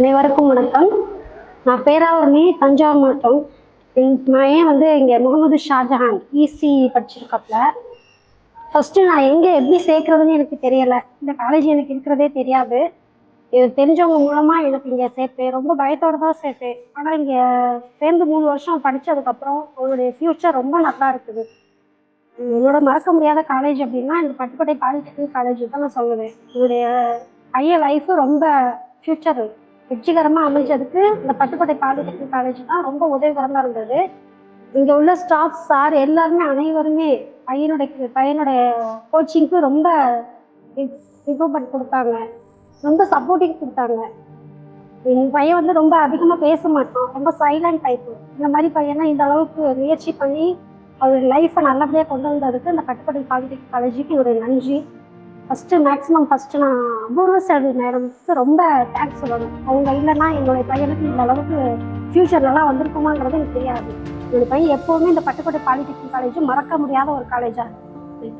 அனைவருக்கும் வணக்கம். நான் பேராவூரணி, தஞ்சாவூர் மாவட்டம். என் பையன் இங்கே முகமது ஷாஜஹான் இசி படிச்சிருக்காப்புல. ஃபஸ்ட்டு நான் எங்கே எப்படி சேர்க்குறதுன்னு எனக்கு தெரியலை. இந்த காலேஜ் எனக்கு இருக்கிறதே தெரியாது. இது தெரிஞ்சவங்க மூலமாக எனக்கு இங்கே சேர்த்தேன். ரொம்ப பயத்தோடு தான் சேர்த்தேன். ஆனால் இங்கே சேர்ந்து 3 வருஷம் படித்ததுக்கப்புறம் அவனுடைய ஃப்யூச்சர் ரொம்ப நல்லா இருக்குது. என்னோட மறக்க முடியாத காலேஜ் அப்படின்னா இந்த பட்டுக்கோட்டை பாலிடெக்னிக் காலேஜ் தான் நான் சொல்லுவேன். என்னுடைய பையன் லைஃபு ரொம்ப ஃப்யூச்சர் வெற்றிகரமாக அமைஞ்சதுக்கு இந்த பட்டுக்கோட்டை பாலிடெக்னிக் காலேஜ் தான் ரொம்ப உதவிகரமாக இருந்தது. இங்கே உள்ள ஸ்டாஃப் சார் எல்லாருமே அனைவருமே பையனுடைய கோச்சிங்க்கு ரொம்ப இம்ப்ரூவ்மெண்ட் கொடுத்தாங்க. ரொம்ப சப்போர்ட்டிங் கொடுத்தாங்க. என் பையன் ரொம்ப அதிகமாக பேச மாட்டான். ரொம்ப சைலண்ட் டைப்பு. இந்த மாதிரி பையனை இந்த அளவுக்கு முயற்சி பண்ணி அவர் லைஃப்பை நல்லபடியாக கொண்டு வந்ததுக்கு இந்த பட்டுக்கோட்டை பாலிடெக்னிக் காலேஜுக்கு என்னுடைய நன்றி. ஃபஸ்ட்டு நான் அபூர்வ செல்வி மேடம்க்கு ரொம்ப தேங்க்ஸ் சொல்லணும். அவங்க இல்லைன்னா என்னுடைய பையனுக்கு இந்த அளவுக்கு ஃப்யூச்சர் நல்லா வந்திருக்குமாங்கிறது எனக்கு தெரியாது. என்னுடைய பையன் எப்போவுமே இந்த பட்டுக்கோட்டை பாலிடெக்னிக் காலேஜ் மறக்க முடியாத ஒரு காலேஜாக இருக்குது.